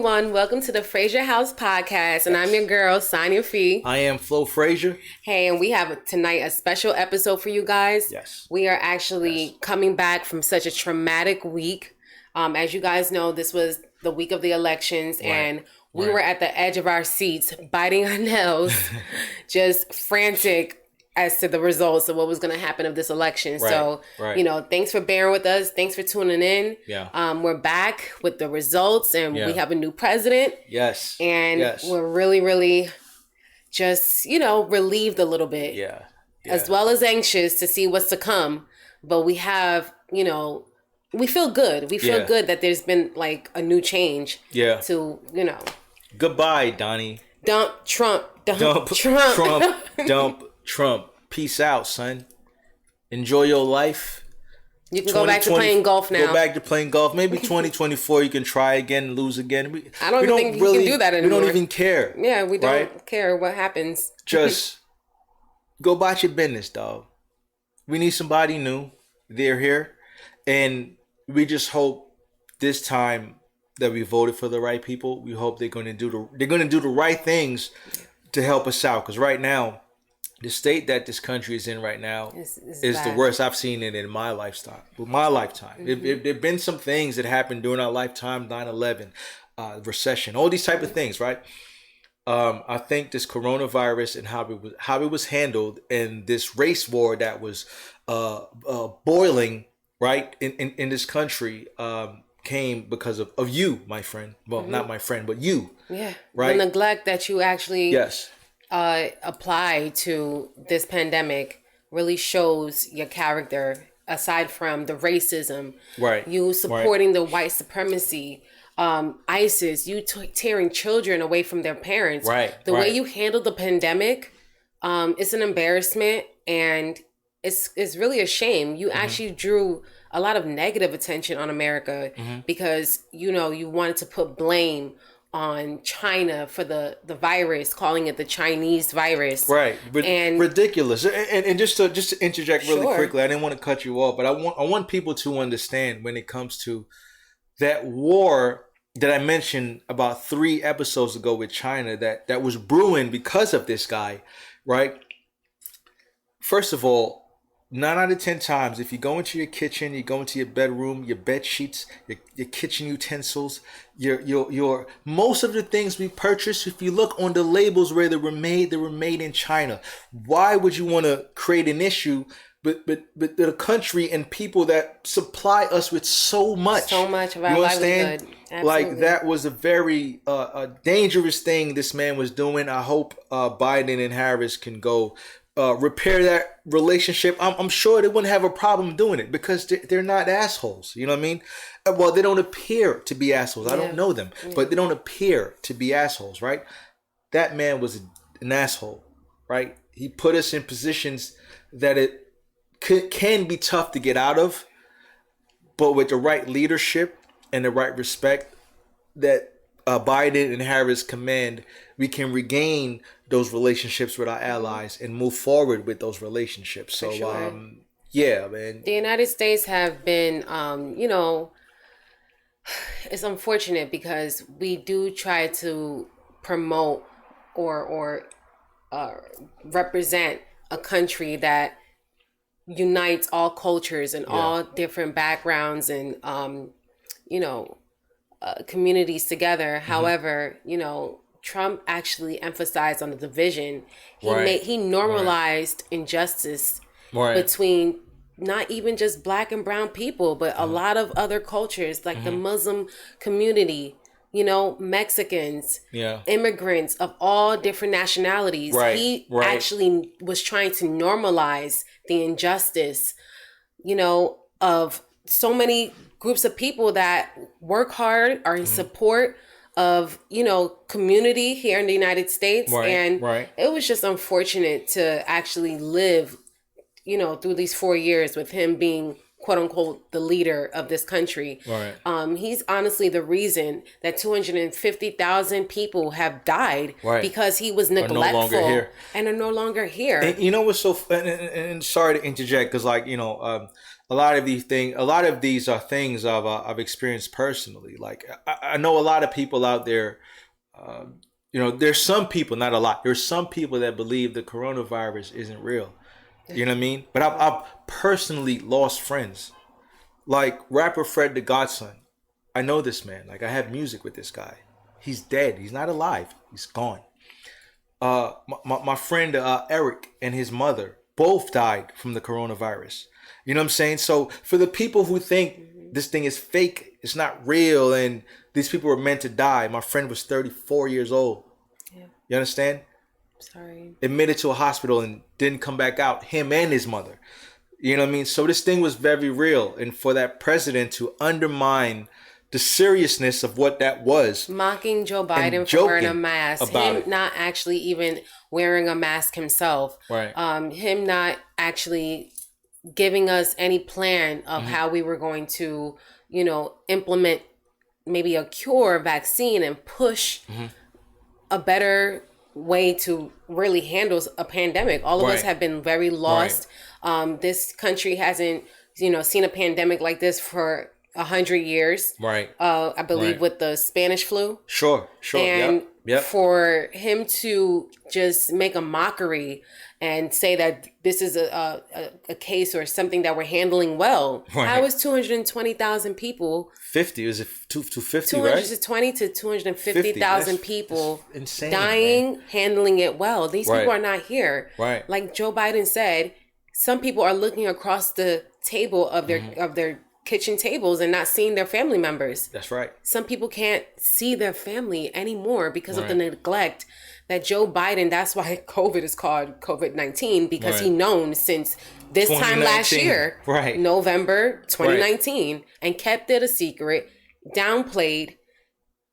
everyone. Welcome to the Frazier House podcast, and I'm your girl, Sonia Fee. I am Flo Frazier. Hey, and we have tonight a special episode for you guys. Yes. We are actually coming back from such a traumatic week. As you guys know, this was the week of the elections, and we were at the edge of our seats, biting our nails, just frantic as to the results of what was going to happen of this election. So, thanks for bearing with us. Thanks for tuning in. Yeah. We're back with the results, and we have a new president. Yes. And we're really, really just, relieved a little bit. Yeah. As well as anxious to see what's to come. But we have, we feel good. We feel good that there's been like a new change. Yeah. To, Goodbye, Donnie. Dump Trump. Dump Trump. Dump Trump. Peace out, son. Enjoy your life. You can go back to playing golf now. Go back to playing golf. Maybe 2024 you can try again, lose again. I don't think you can do that anymore. We don't even care. Yeah, we don't care what happens. Just go about your business, dog. We need somebody new. They're here. And we just hope this time that we voted for the right people. We hope they're going to do the right things to help us out. Because right now, the state that this country is in right now is the worst. I've seen it in my lifetime. Mm-hmm. There've been some things that happened during our lifetime, 9/11, recession, all these type of things, right? I think this coronavirus and how it was handled, and this race war that was boiling right in this country came because of you, my friend. Well, not my friend, but you. Yeah. Right. The neglect that you actually apply to this pandemic really shows your character. Aside from the racism, you supporting the white supremacy, ISIS, you tearing children away from their parents. The way you handled the pandemic, it's an embarrassment, and it's really a shame. You actually drew a lot of negative attention on America because, you wanted to put blame on China for the virus, calling it the Chinese virus. Right. And ridiculous. And just to interject really quickly, I didn't want to cut you off, but I want people to understand when it comes to that war that I mentioned about 3 episodes ago with China that was brewing because of this guy, right? First of all, 9 out of 10 times, if you go into your kitchen, you go into your bedroom, your bed sheets, your kitchen utensils, your most of the things we purchase, if you look on the labels where they were made in China. Why would you want to create an issue but the country and people that supply us with so much of our livelihood? Like, that was a very dangerous thing this man was doing. I hope Biden and Harris can go repair that relationship. I'm sure they wouldn't have a problem doing it because they're not assholes. You know what I mean? Well, they don't appear to be assholes. I don't know them, but they don't appear to be assholes, right? That man was an asshole, right? He put us in positions that it can be tough to get out of, but with the right leadership and the right respect that Biden and Harris command, we can regain those relationships with our allies and move forward with those relationships. So, man. The United States have been, it's unfortunate because we do try to promote or represent a country that unites all cultures and all different backgrounds and, communities together. However, Trump actually emphasized on the division. He normalized injustice between not even just black and brown people, but a lot of other cultures, like the Muslim community, Mexicans, immigrants of all different nationalities. He actually was trying to normalize the injustice, of so many groups of people that work hard, are in support of, community here in the United States. It was just unfortunate to actually live, through these 4 years with him being, quote unquote, the leader of this country. He's honestly the reason that 250,000 people have died because he was neglectful and are no longer here. And you know what's so, and sorry to interject, because a lot of these are things I've experienced personally. Like I know a lot of people out there. There's some people, not a lot. There's some people that believe the coronavirus isn't real. You know what I mean? But I've personally lost friends, like rapper Fred the Godson. I know this man. Like I have music with this guy. He's dead. He's not alive. He's gone. My friend Eric and his mother both died from the coronavirus. You know what I'm saying? So for the people who think this thing is fake, it's not real, and these people were meant to die. My friend was 34 years old. Yeah. You understand? Sorry. Admitted to a hospital and didn't come back out. Him and his mother. You know what I mean? So this thing was very real. And for that president to undermine the seriousness of what that was. Mocking Joe Biden for wearing a mask. Him not actually even wearing a mask himself. Right. Him not actually giving us any plan of how we were going to, implement maybe a cure, vaccine, and push a better way to really handle a pandemic. All of us have been very lost. This country hasn't, seen a pandemic like this for 100 years. Right. I believe with the Spanish flu. Sure. And yep. For him to just make a mockery and say that this is a case or something that we're handling well. Right. How is 220,000 people? 50, is it 250, right? 220 to 250,000 people insane, dying, man. Handling it well. These people are not here. Right. Like Joe Biden said, some people are looking across the table of their kitchen tables and not seeing their family members. That's right. Some people can't see their family anymore because of the neglect that Joe Biden, that's why COVID is called COVID-19, because he known since this time last year, November 2019, and kept it a secret, downplayed,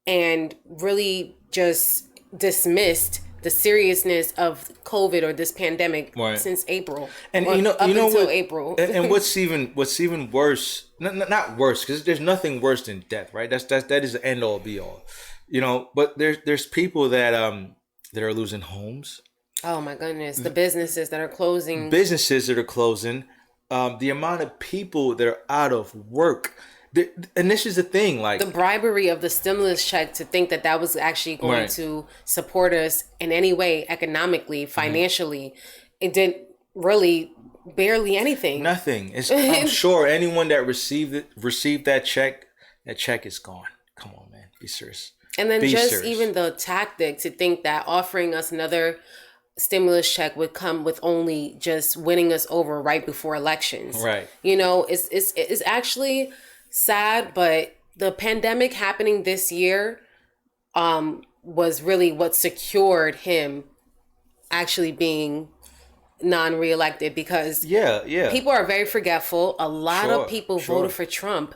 and really just dismissed the seriousness of COVID or this pandemic since April. And until April. And what's even worse, not worse, because there's nothing worse than death, right? That is the end all be all. But there's people that are losing homes. Oh my goodness, the businesses that are closing. The amount of people that are out of work. And this is the thing, like the bribery of the stimulus check to think that was actually going to support us in any way, economically, financially. It didn't really barely anything. Nothing. I'm sure anyone that received that check is gone. Come on, man, be serious. And then even the tactic to think that offering us another stimulus check would come with only just winning us over right before elections. Right. It's actually sad, but the pandemic happening this year was really what secured him actually being non-reelected, because people are very forgetful. A lot of people voted for Trump,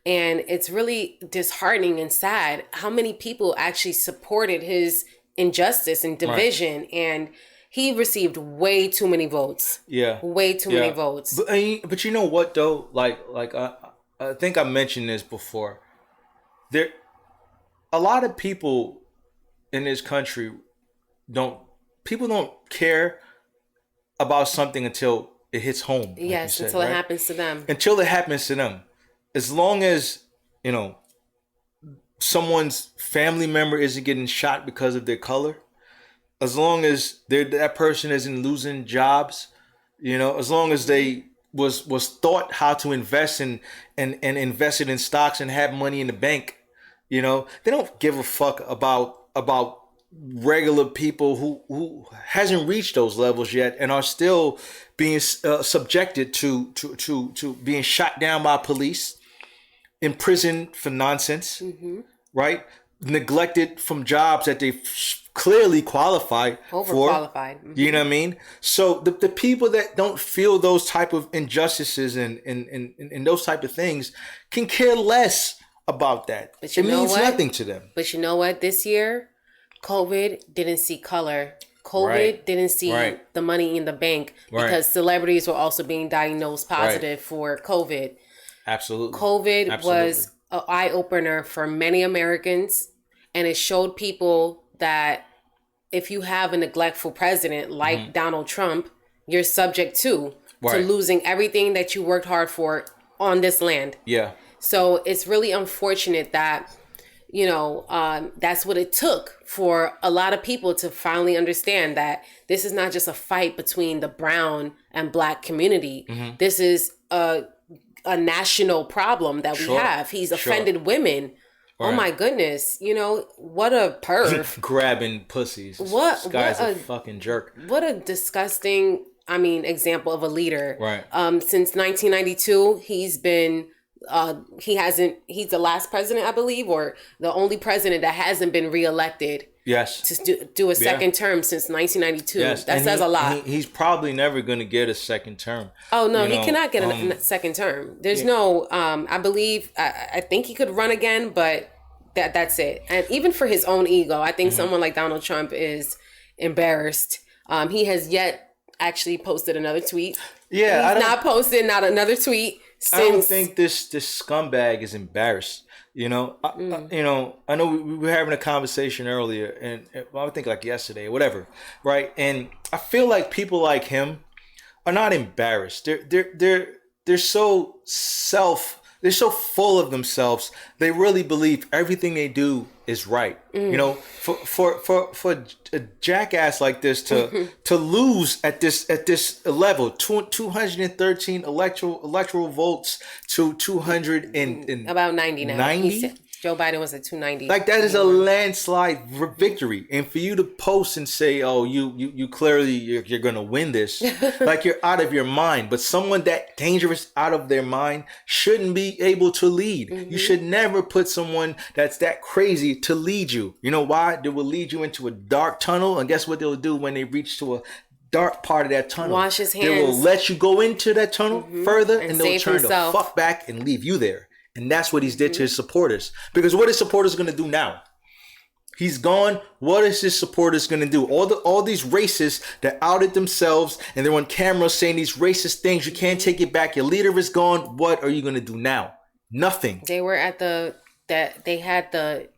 and it's really disheartening and sad how many people actually supported his injustice and division, and he received way too many votes. Way too many votes. But you know what though? Like I think I mentioned this before. A lot of people in this country don't care about something until it hits home. Like yes, until it happens to them. Until it happens to them. As long as, someone's family member isn't getting shot because of their color, as long as that person isn't losing jobs, as long as they was taught how to invest and invested in stocks and have money in the bank, they don't give a fuck about regular people who hasn't reached those levels yet and are still being subjected to being shot down by police, imprisoned for nonsense, right? Neglected from jobs that they clearly qualified overqualified for. You know what I mean? So the people that don't feel those type of injustices and those type of things can care less about that. But it means nothing to them. But you know what? This year, COVID didn't see color. COVID didn't see the money in the bank because celebrities were also being diagnosed positive for COVID. Absolutely. COVID was an eye-opener for many Americans, and it showed people that if you have a neglectful president like Donald Trump, you're subject to to losing everything that you worked hard for on this land. Yeah. So it's really unfortunate that, that's what it took for a lot of people to finally understand that this is not just a fight between the brown and black community. Mm-hmm. This is a national problem that we have. He's offended women. Right. Oh my goodness. What a perv. Grabbing pussies. This guy's a fucking jerk. What a disgusting, example of a leader. Right. Since 1992, he's been... he's the last president, I believe, or the only president that hasn't been reelected. Yes. To do a second term since 1992. Yes. That says a lot. He's probably never going to get a second term. Oh, no, he cannot get a second term. There's no, I believe, I think he could run again, but that's it. And even for his own ego, I think someone like Donald Trump is embarrassed. He has yet actually posted another tweet. Yeah. He's not posted another tweet. I don't think this scumbag is embarrassed. I know we were having a conversation earlier, and I think like yesterday or whatever, right? And I feel like people like him are not embarrassed. They're so they're so full of themselves. They really believe everything they do is right. For a jackass like this to lose at this level, 213 electoral votes to 200 and about 90 now. 90. Joe Biden was at 290. Like that is a landslide victory, and for you to post and say, "Oh, you clearly you're gonna win this," like you're out of your mind. But someone that dangerous out of their mind shouldn't be able to lead. Mm-hmm. You should never put someone that's that crazy to lead you. You know why? They will lead you into a dark tunnel, and guess what they'll do when they reach to a dark part of that tunnel? Wash his hands. They will let you go into that tunnel further, and they'll turn the fuck back and leave you there. And that's what he's did to his supporters. Because what his supporters going to do now? He's gone. What is his supporters going to do? All these racists that outed themselves and they're on camera saying these racist things. You can't take it back. Your leader is gone. What are you going to do now? Nothing. They were they had the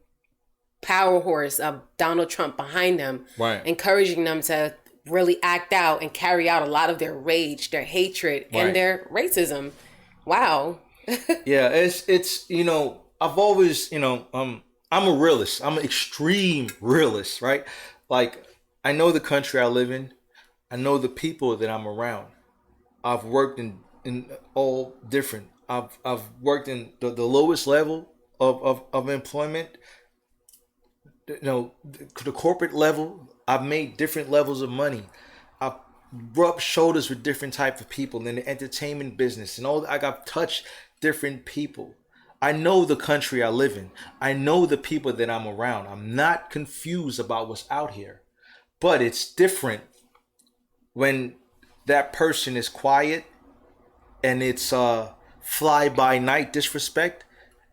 power horse of Donald Trump behind them, right, encouraging them to really act out and carry out a lot of their rage, their hatred, and their racism. Wow. Yeah, it's I've always I'm a realist. I'm an extreme realist, right? Like I know the country I live in. I know the people that I'm around. I've worked in all different. I've worked in the lowest level of employment. The corporate level. I've made different levels of money. I've rubbed shoulders with different types of people in the entertainment business and all. I got touched different people. I know the country I live in. I know the people that I'm around. I'm not confused about what's out here. But it's different when that person is quiet and it's fly by night disrespect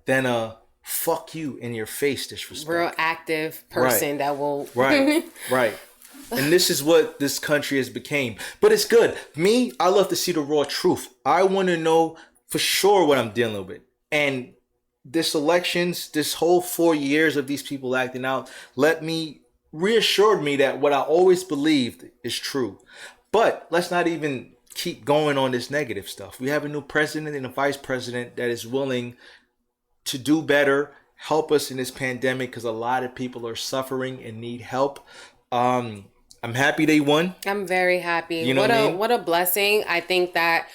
than a fuck you in your face disrespect. Real active person that will right. And this is what this country has became. But it's good. Me, I love to see the raw truth. I want to know for sure what I'm dealing with. And this elections, this whole 4 years of these people acting out, reassured me that what I always believed is true. But let's not even keep going on this negative stuff. We have a new president and a vice president that is willing to do better, help us in this pandemic, because a lot of people are suffering and need help. I'm happy they won. I'm very happy. What a blessing. I think that,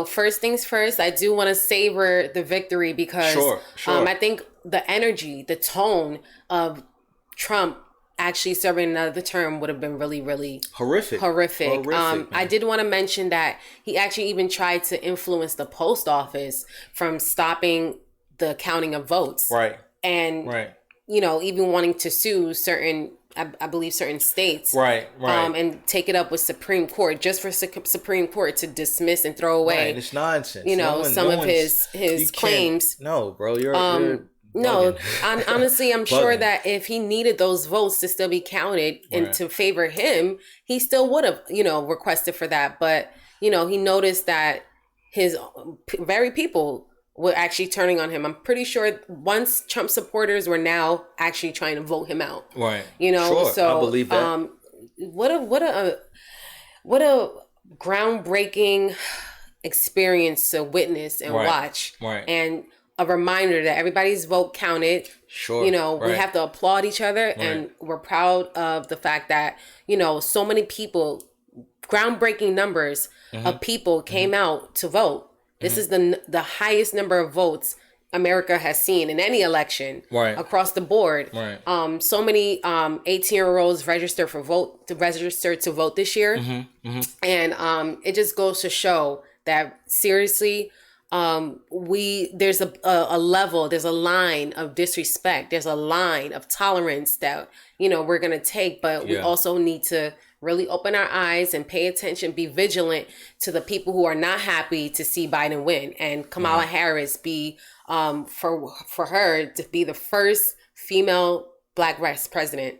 first things first, I do want to savor the victory because sure. I think the energy, the tone of Trump actually serving another term would have been really, really horrific. I did want to mention that he actually even tried to influence the post office from stopping the counting of votes. Right. And, even wanting to sue certain states, right, and take it up with Supreme Court just for Supreme Court to dismiss and throw away. Right, it's nonsense. Some of his claims. No, bro, you're no. Honestly, I'm sure that if he needed those votes to still be counted and to favor him, he still would have, requested for that. But he noticed that his very people were actually turning on him. I'm pretty sure once Trump supporters were now actually trying to vote him out. Right. Sure, so I believe that. What a groundbreaking experience to witness and watch. Right. And a reminder that everybody's vote counted. Sure. You know, we have to applaud each other, and we're proud of the fact that, you know, so many people, groundbreaking numbers of people came out to vote. This is the highest number of votes America has seen in any election across the board. So many 18-year-olds registered to vote this year. And it just goes to show that seriously, there's a level, there's a line of disrespect, there's a line of tolerance that, you know, we're gonna take, but we also need to really open our eyes and pay attention, be vigilant to the people who are not happy to see Biden win, and Kamala Harris be for her to be the first female Black vice president.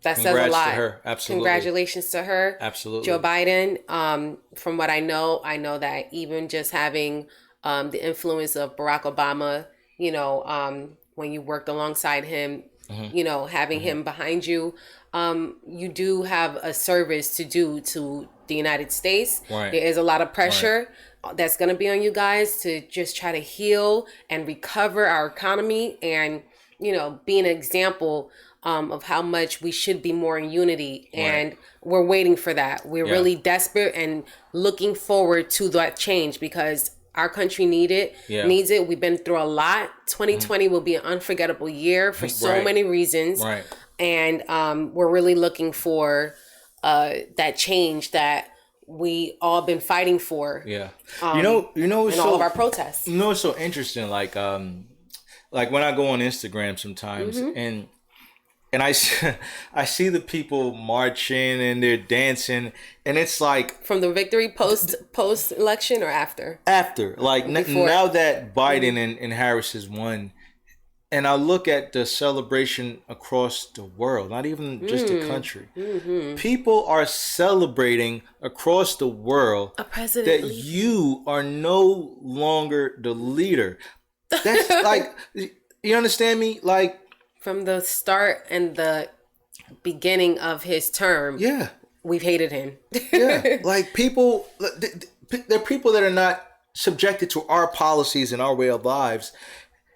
That says a lot. To her. Absolutely. Congratulations to her. Absolutely. Joe Biden. From what I know that even just having the influence of Barack Obama, you know, when you worked alongside him, you know, having him behind you, you do have a service to do to the United States. There is a lot of pressure that's going to be on you guys to just try to heal and recover our economy, and, you know, be an example of how much we should be more in unity. And we're waiting for that. We're really desperate and looking forward to that change, because our country needs it. We've been through a lot. 2020 will be an unforgettable year for so many reasons. And we're really looking for that change that we all been fighting for. You know, in all of our protests. You know, it's so interesting. Like when I go on Instagram sometimes, and I see the people marching and they're dancing, and it's like from the victory post election or after. Like now that Biden and Harris has won. And I look at the celebration across the world, not even just the country. People are celebrating across the world that you are no longer the leader. That's like, you understand me? Like, from the start and the beginning of his term, we've hated him. Like people, there are people that are not subjected to our policies and our way of lives.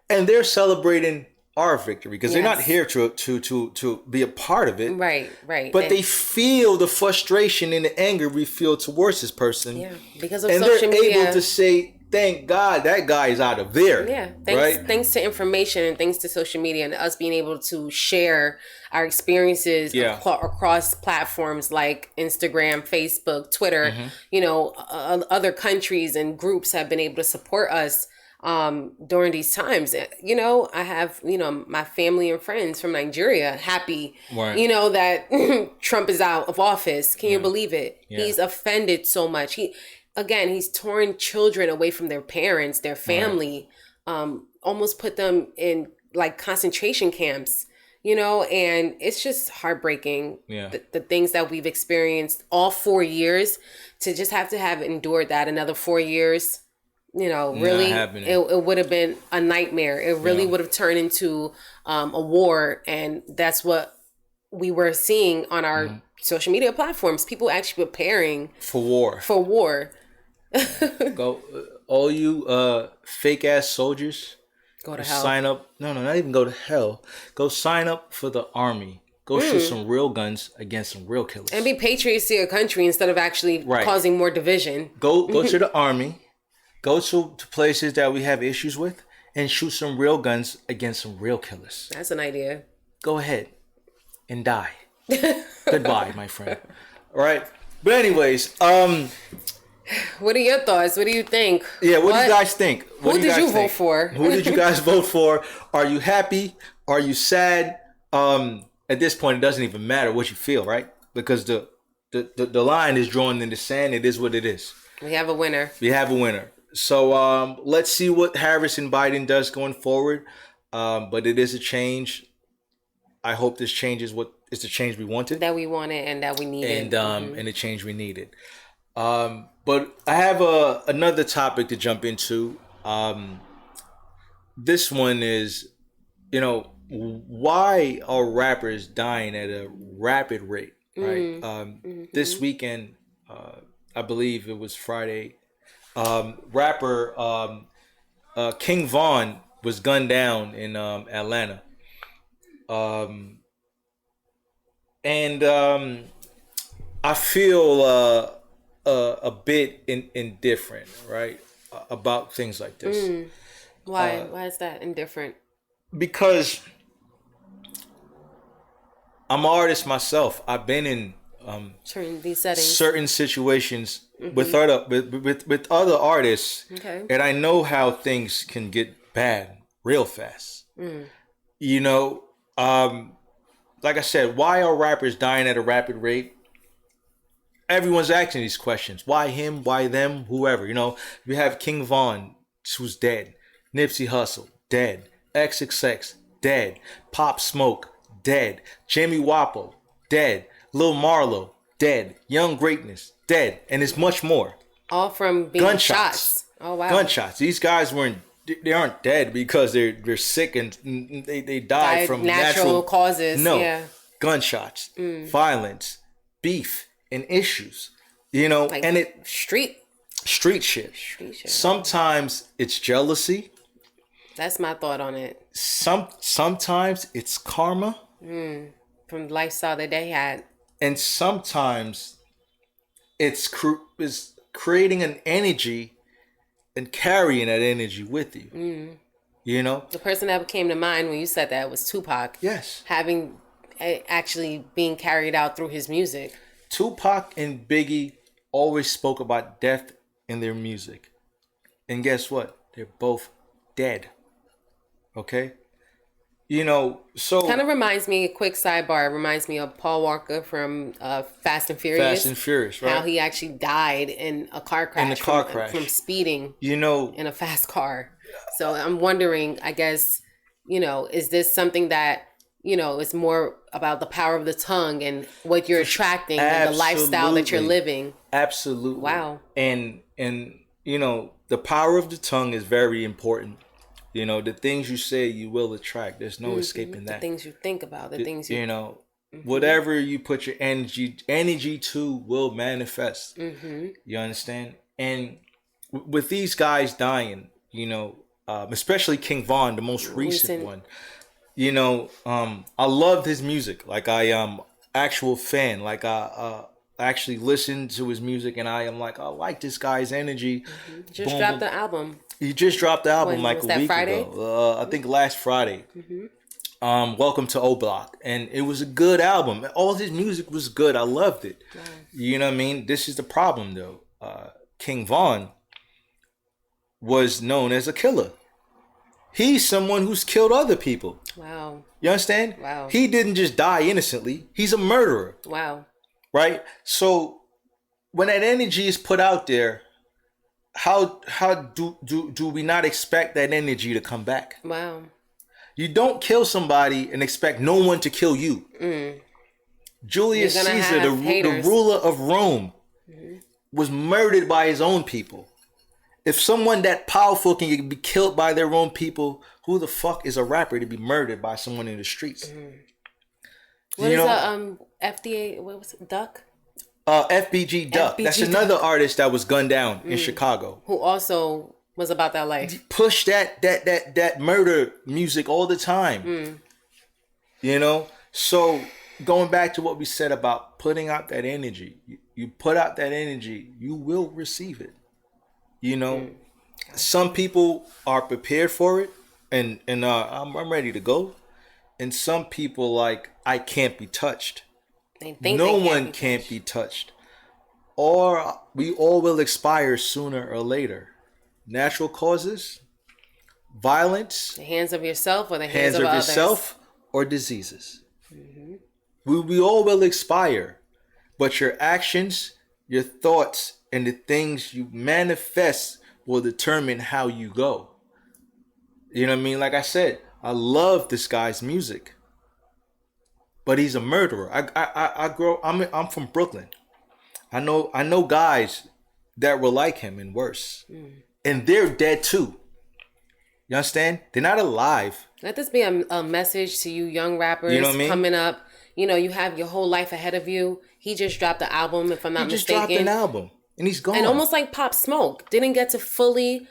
And they're celebrating our victory because they're not here to be a part of it. Right. But they feel the frustration and the anger we feel towards this person. Yeah, because of social media. And they're able to say, thank God that guy is out of there. Yeah, thanks to information and thanks to social media and us being able to share our experiences across platforms like Instagram, Facebook, Twitter. You know, other countries and groups have been able to support us during these times. You know, I have, you know, my family and friends from Nigeria happy, you know, that Trump is out of office. Can you believe it? He's offended so much. He's torn children away from their parents, their family, almost put them in like concentration camps, you know, and it's just heartbreaking. The things that we've experienced all 4 years, to just have endured that another 4 years. You know, really, it would have been a nightmare. It really would have turned into a war. And that's what we were seeing on our social media platforms. People actually preparing for war. Go, all you fake ass soldiers. Go to hell. Sign up. No, not even go to hell. Go sign up for the army. Go shoot some real guns against some real killers. And be patriots to your country instead of actually causing more division. Go to the army. Go to places that we have issues with and shoot some real guns against some real killers. That's an idea. Go ahead and die. Goodbye, my friend. All right. But anyways, what are your thoughts? What do you think? Yeah, what do you guys think? Who did you vote for? Who did you guys vote for? Are you happy? Are you sad? At this point, it doesn't even matter what you feel, right? Because the line is drawn in the sand. It is what it is. We have a winner. So let's see what Harris and Biden does going forward. But it is a change. I hope this change is what is the change we wanted. That we wanted and that we needed. And the change we needed. But I have another topic to jump into. This one is, you know, why are rappers dying at a rapid rate, right? This weekend, I believe it was Friday. Rapper King Von was gunned down in Atlanta. Um, and I feel a bit indifferent, right, about things like this. Why? Why is that indifferent? Because I'm an artist myself. I've been in these settings, certain situations with other artists, and I know how things can get bad real fast. You know, like I said, why are rappers dying at a rapid rate? Everyone's asking these questions. Why him? Why them? Whoever. You know, we have King Von, who's dead. Nipsey Hussle, dead. XXX, dead. Pop Smoke, dead. Jamie Wapo, dead. Lil Marlo, dead. Young Greatness, dead. And it's much more. All from being gunshots. Oh, wow. Gunshots. These guys they aren't dead because they're sick and they died from natural causes. No. Yeah. Gunshots, violence, beef, and issues. You know, like, and street shit. Sometimes it's jealousy. That's my thought on it. Sometimes it's karma. From the lifestyle that they had. And sometimes it's creating an energy and carrying that energy with you. You know? The person that came to mind when you said that was Tupac. Yes. Having actually being carried out through his music. Tupac and Biggie always spoke about death in their music. And guess what? They're both dead. Okay? You know, so... Kind of reminds me, a quick sidebar, reminds me of Paul Walker from Fast and Furious. Fast and Furious, right? How he actually died in a car crash. From speeding, you know, in a fast car. So I'm wondering, I guess, you know, is this something that, you know, is more about the power of the tongue and what you're attracting and the lifestyle that you're living? Absolutely. Wow. And you know, the power of the tongue is very important. You know, the things you say, you will attract. There's no escaping that. The things you think about, the things you know, whatever you put your energy to will manifest. You understand? And with these guys dying, you know, especially King Von, the most recent one, you know, I loved his music. Like, I am actual fan. Like, I actually listened to his music, and I am like, I like this guy's energy. Just dropped the album. He just dropped the album like a week Friday? ago. I think last Friday. Welcome to O Block. And it was a good album. All his music was good. I loved it. Wow. You know what I mean? This is the problem, though. King Von was known as a killer. He's someone who's killed other people. Wow. You understand? Wow. He didn't just die innocently. He's a murderer. Wow. Right? So when that energy is put out there, how do we not expect that energy to come back? Wow. You don't kill somebody and expect no one to kill you. Julius Caesar, the ruler of Rome, was murdered by his own people. If someone that powerful can be killed by their own people, who the fuck is a rapper to be murdered by someone in the streets? What is a FDA? What was it? Duck? FBG Duck. That's another artist that was gunned down in Chicago. Who also was about that life. Push that murder music all the time. You know? So going back to what we said about putting out that energy. You put out that energy, you will receive it. You know? Some people are prepared for it and I'm ready to go. And some people like, I can't be touched. No one can't be touched. Or we all will expire sooner or later. Natural causes, violence, the hands of yourself or the hands of others. Yourself or diseases. We all will expire. But your actions, your thoughts, and the things you manifest will determine how you go. You know what I mean? Like I said, I love this guy's music. But he's a murderer. I'm from Brooklyn. I know guys that were like him and worse. And they're dead too. You understand? They're not alive. Let this be a message to you young rappers, you know what I mean? coming up. you have your whole life ahead of you. He just dropped the album, if I'm not mistaken. He just dropped an album, and he's gone. And almost like Pop Smoke, didn't get to fully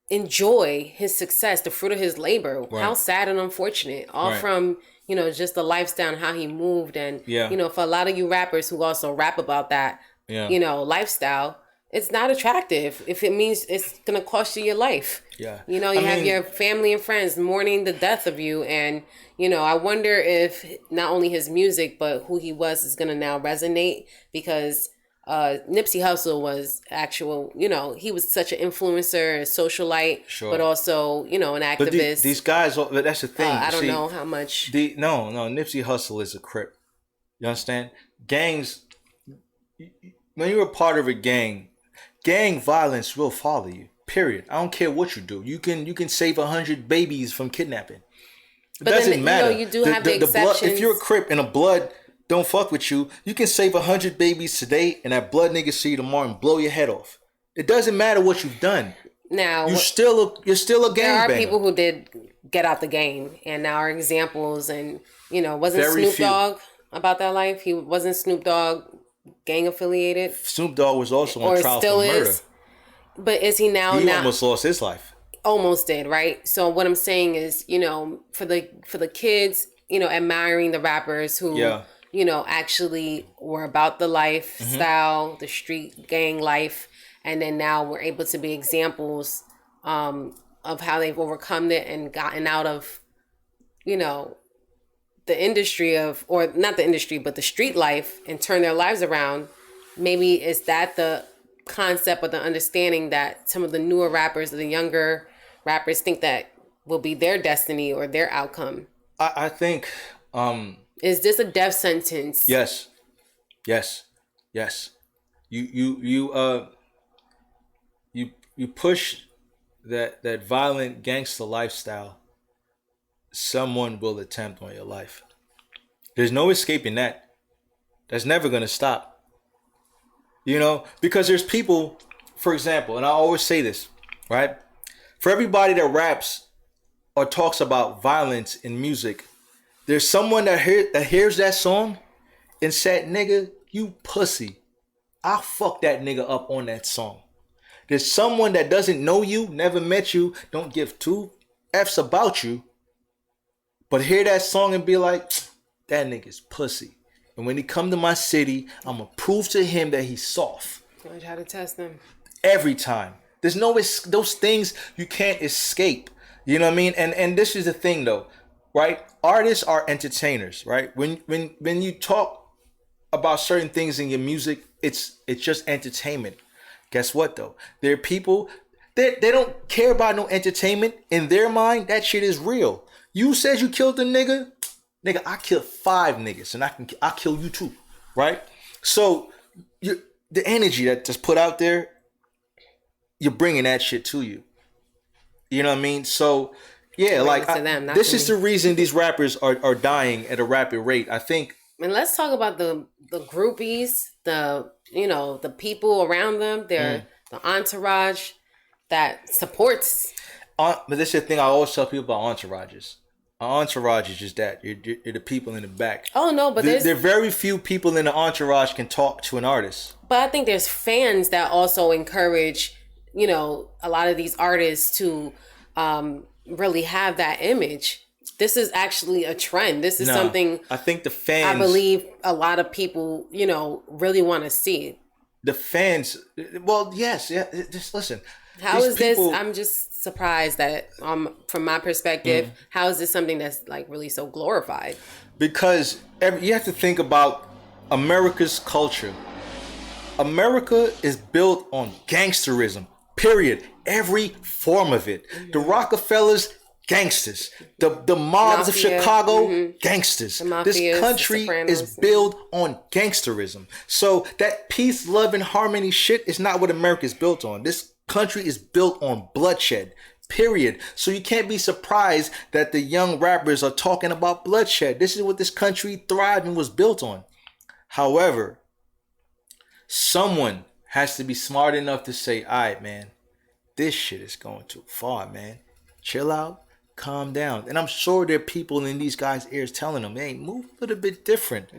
enjoy his success, the fruit of his labor. Right. How sad and unfortunate. All from, just the lifestyle and how he moved. And, for a lot of you rappers who also rap about that, lifestyle, it's not attractive if it means it's going to cost you your life. Yeah. You have your family and friends mourning the death of you. And, I wonder if not only his music, but who he was is going to now resonate, because Nipsey Hussle was actual, he was such an influencer, a socialite, but also, an activist. But these guys, that's the thing. I don't know how much. No, Nipsey Hussle is a Crip. You understand? Gangs, when you're a part of a gang violence will follow you. Period. I don't care what you do. You can save 100 babies from kidnapping. It doesn't matter. You do have the exceptions. Blood, if you're a Crip and a blood don't fuck with you, you can save 100 babies today and that blood nigga see you tomorrow and blow your head off. It doesn't matter what you've done. Now you're still a gangbanger. There are people who did get out the game and now are examples, and wasn't very Snoop Dogg about that life? He wasn't Snoop Dogg gang affiliated. Snoop Dogg was also on trial for murder. But is he now? He almost lost his life. Almost did, right? So what I'm saying is, for the kids, admiring the rappers who actually were about the lifestyle, the street gang life. And then now we're able to be examples of how they've overcome it and gotten out of, the industry or not the industry, but the street life, and turn their lives around. Maybe is that the concept or the understanding that some of the newer rappers or the younger rappers think that will be their destiny or their outcome? I think... is this a death sentence? Yes. You push that violent gangster lifestyle, someone will attempt on your life. There's no escaping that. That's never gonna stop. Because there's people, for example, and I always say this, right? For everybody that raps or talks about violence in music, there's someone that hears that song and said, nigga, you pussy. I'll fuck that nigga up on that song. There's someone that doesn't know you, never met you, don't give two F's about you, but hear that song and be like, that nigga's pussy. And when he come to my city, I'm going to prove to him that he's soft. I try to test them. Every time. There's those things you can't escape. You know what I mean? And this is the thing though, right? Artists are entertainers, right? When you talk about certain things in your music, it's just entertainment. Guess what though? There are people that they don't care about no entertainment. In their mind, that shit is real. You said you killed a nigga, I killed 5 niggas, and I'll kill you too, right? So the energy that's put out there, you're bringing that shit to you. You know what I mean? So yeah, this is the reason these rappers are dying at a rapid rate, I think. And let's talk about the groupies, the people around them, the entourage that supports. But this is the thing I always tell people about entourages. An entourage is just that. You're the people in the back. Oh no, but there are very few people in the entourage can talk to an artist. But I think there's fans that also encourage, a lot of these artists to really have that image. This is actually a trend. This is something I think the fans, I believe a lot of people, really want to see. The fans, well, yes, yeah. Just listen. How is this? I'm just surprised that, from my perspective, how is this something that's like really so glorified? Because you have to think about America's culture. America is built on gangsterism. Period. Every form of it. The Rockefellers, gangsters. The mobs of Chicago, gangsters. This country is built on gangsterism. So that peace, love, and harmony shit is not what America is built on. This country is built on bloodshed. Period. So you can't be surprised that the young rappers are talking about bloodshed. This is what this country thrived and was built on. However, someone has to be smart enough to say, all right, man, this shit is going too far, man. Chill out. calm down. And I'm sure there are people in these guys' ears telling them, hey, move a little bit different.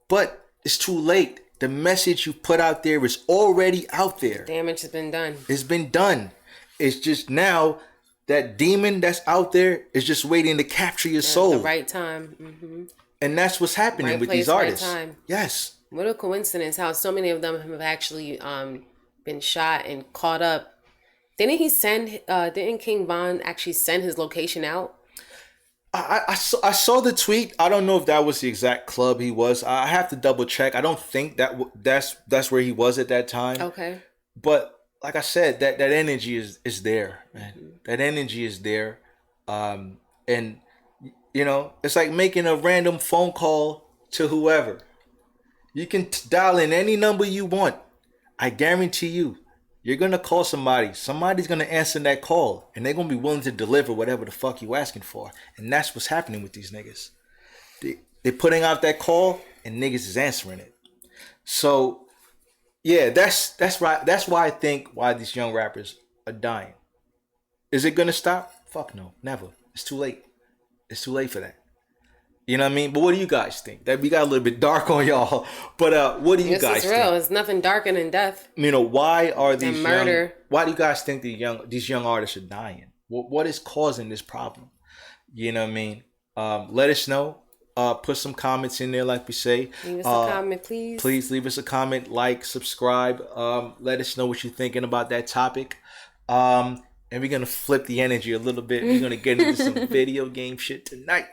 But it's too late. The message you put out there is already out there. Damage has been done. It's been done. It's just now that demon that's out there is just waiting to capture your soul. At the right time. And that's what's happening with these artists. Right time. Yes. What a coincidence how so many of them have actually been shot and caught up. Didn't King Von actually send his location out? I saw the tweet. I don't know if that was the exact club he was. I have to double check. I don't think that's where he was at that time. Okay. But like I said, that energy is there, man. That energy is there. And you know, it's like making a random phone call to whoever. You can dial in any number you want. I guarantee you, you're going to call somebody. Somebody's going to answer that call. And they're going to be willing to deliver whatever the fuck you asking for. And that's what's happening with these niggas. They're putting out that call and niggas is answering it. So, yeah, that's right. That's why I think why these young rappers are dying. Is it going to stop? Fuck no. Never. It's too late. It's too late for that. You know what I mean? But what do you guys think? That we got a little bit dark on y'all. But what do you guys think? It's real. It's nothing darker than death. You know, why are these and murder? Why do you guys think these young artists are dying? What is causing this problem? You know what I mean? Let us know. Put some comments in there, like we say. Leave us a comment, please. Please leave us a comment, like, subscribe. Let us know what you're thinking about that topic. And we're going to flip the energy a little bit. We're going to get into some video game shit tonight.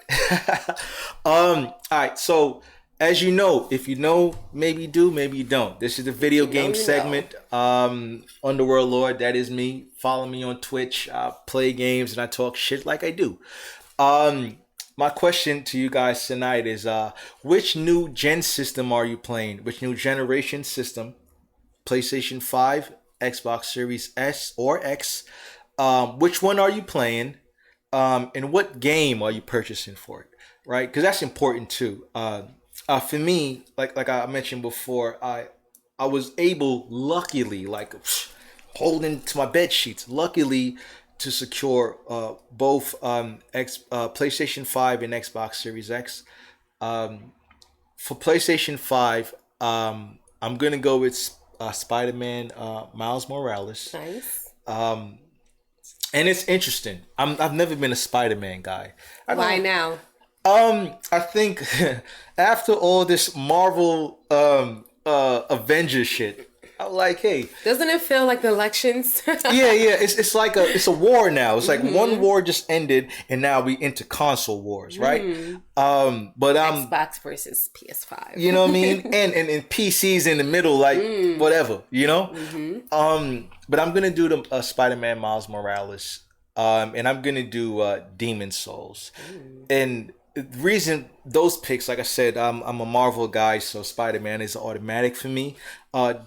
All right. So, as you know, if you know, maybe you do, maybe you don't. This is the video game segment. Underworld Lord, that is me. Follow me on Twitch. I play games and I talk shit like I do. My question to you guys tonight is, which new gen system are you playing? Which new generation system? PlayStation 5, Xbox Series S or X? Which one are you playing? And what game are you purchasing for it? Right? Because that's important too. For me, like I mentioned before, I was able, luckily, like holding to my bed sheets, luckily to secure both PlayStation 5 and Xbox Series X. For PlayStation 5, I'm gonna go with Spider-Man Miles Morales. Nice. And it's interesting. I've never been a Spider-Man guy. Why now? I think after all this Marvel Avengers shit, I'm like, hey. Doesn't it feel like the elections? yeah. It's like a war now. It's like one war just ended, and now we into console wars, right? But Xbox versus PS5. You know what I mean? and PCs in the middle, like whatever, you know. But I'm gonna do the Spider-Man Miles Morales, and I'm gonna do Demon Souls, and the reason those picks, like I said, I'm a Marvel guy, so Spider-Man is automatic for me.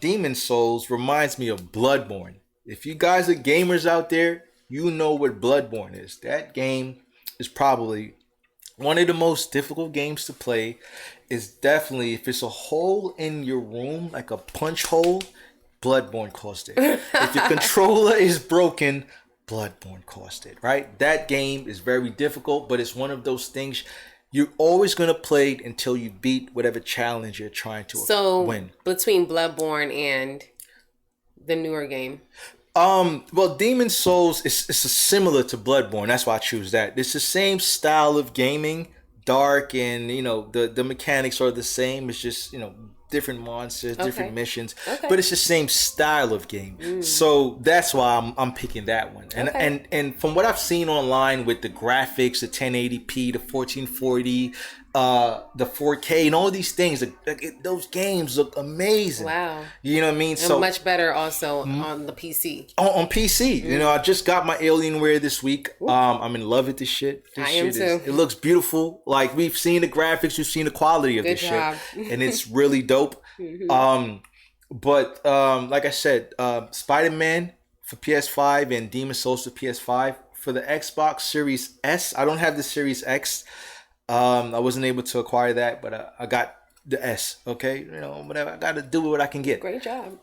Demon Souls reminds me of Bloodborne. If you guys are gamers out there, you know what Bloodborne is. That game is probably one of the most difficult games to play. Is definitely, if it's a hole in your room, like a punch hole, Bloodborne caused it. If your controller is broken, Bloodborne caused it, right? That game is very difficult, but it's one of those things you're always going to play until you beat whatever challenge you're trying to win. So, between Bloodborne and the newer game? Well, Demon Souls is similar to Bloodborne. That's why I choose that. It's the same style of gaming, dark, and, you know, the mechanics are the same. It's just, you know, different monsters, different missions, but it's the same style of game. So that's why I'm picking that one. And from what I've seen online with the graphics, the 1080p, the 1440, the 4K, and all these things, those games look amazing. Wow. You know what I mean? And so much better also on the PC. On PC. You know, I just got my Alienware this week. I'm in love with this shit. I am too. It looks beautiful. Like, we've seen the graphics, we've seen the quality of this shit. And it's really dope. But like I said, Spider-Man for PS5 and Demon Souls for PS5. For the Xbox Series S, I don't have the Series X. I wasn't able to acquire that, but I got the S. Okay, you know, whatever. I got to do what I can get. Great job.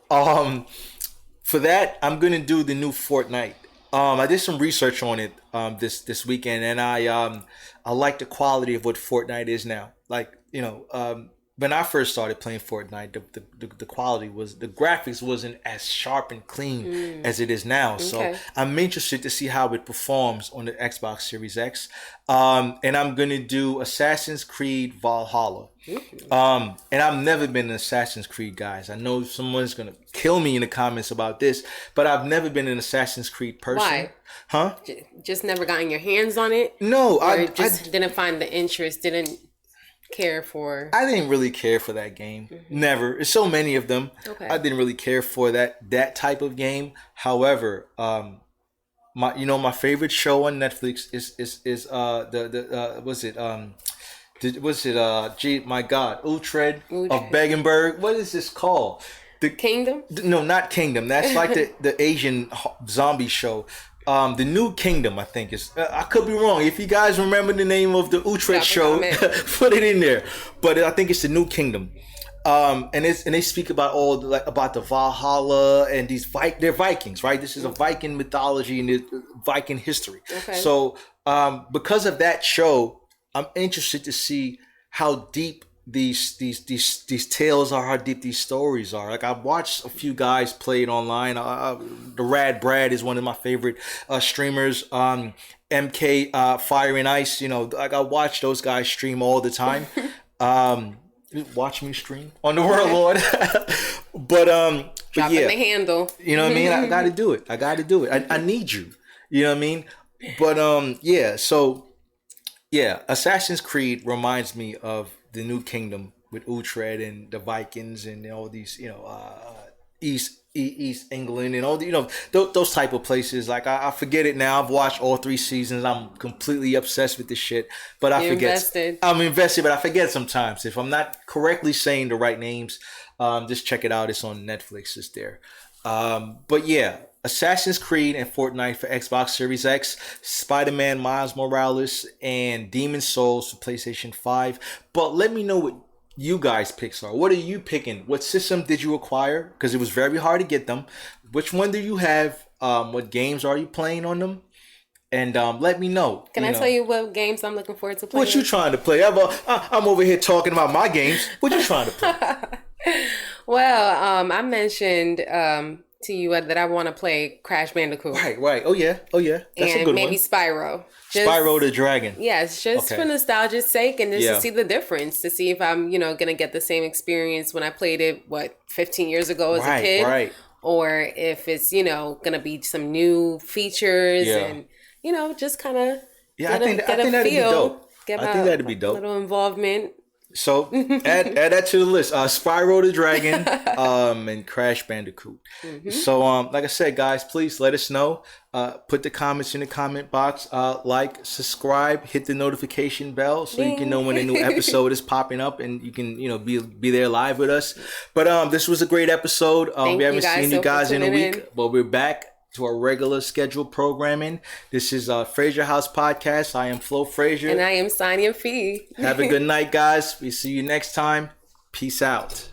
For that, I'm gonna do the new Fortnite. I did some research on it this weekend, and I like the quality of what Fortnite is now. Like, when I first started playing Fortnite, the quality the graphics wasn't as sharp and clean as it is now. So I'm interested to see how it performs on the Xbox Series X. And I'm gonna do Assassin's Creed Valhalla. And I've never been an Assassin's Creed, guys. I know someone's gonna kill me in the comments about this, but I've never been an Assassin's Creed person. Why? Huh? Just never gotten your hands on it? No, I didn't find the interest, didn't care for. I didn't really care for that game. Never. There's so many of them. Okay. I didn't really care for that type of game. However, my favorite show on Netflix is Utrecht of Begenberg. What is this called? The Kingdom? No, not Kingdom. That's like the Asian zombie show. The New Kingdom, I think is. I could be wrong. If you guys remember the name of the Utrecht show, put it in there. But I think it's the New Kingdom. And they speak about about the Valhalla and they're Vikings, right? This is a Viking mythology and Viking history. Okay. So because of that show, I'm interested to see how deep these tales are, how deep these stories are. Like, I've watched a few guys play it online. The Rad Brad is one of my favorite streamers. MK Fire and Ice, like, I watch those guys stream all the time. Watch me stream on the World Lord. but dropping the handle. You know what I mean? I gotta do it. I need you. You know what I mean? But so Assassin's Creed reminds me of the New Kingdom with Utrecht and the Vikings and all these, East England and all the, those type of places. Like, I forget it now. I've watched all 3 seasons. I'm completely obsessed with this shit. But I forget. I'm invested, but I forget sometimes. If I'm not correctly saying the right names, just check it out. It's on Netflix. It's there. But yeah, Assassin's Creed and Fortnite for Xbox Series X, Spider-Man Miles Morales, and Demon's Souls for PlayStation 5. But let me know what you guys picks are. What are you picking? What system did you acquire? Because it was very hard to get them. Which one do you have? What games are you playing on them? And let me know. Can I tell you what games I'm looking forward to playing? What you trying to play? I'm over here talking about my games. What you trying to play? Well, I mentioned to you that I want to play Crash Bandicoot. Right. Oh yeah. That's a good one. And maybe Spyro. Spyro the Dragon. Yes, just for nostalgia's sake and just to see the difference, to see if I'm, gonna get the same experience when I played it 15 years ago as a kid. Right. Or if it's, gonna be some new features and just kind of I think that'd be dope. I think that'd be dope. Little involvement. So add that to the list. Spyro the Dragon, and Crash Bandicoot. So like I said, guys, please let us know. Put the comments in the comment box. Like, subscribe, hit the notification bell so you can know when a new episode is popping up and you can be there live with us. But this was a great episode. We haven't seen you guys in a week, but we're back to our regular scheduled programming. This is Frazier House Podcast. I am Flo Frazier. And I am Sonia Fee. Have a good night, guys. We see you next time. Peace out.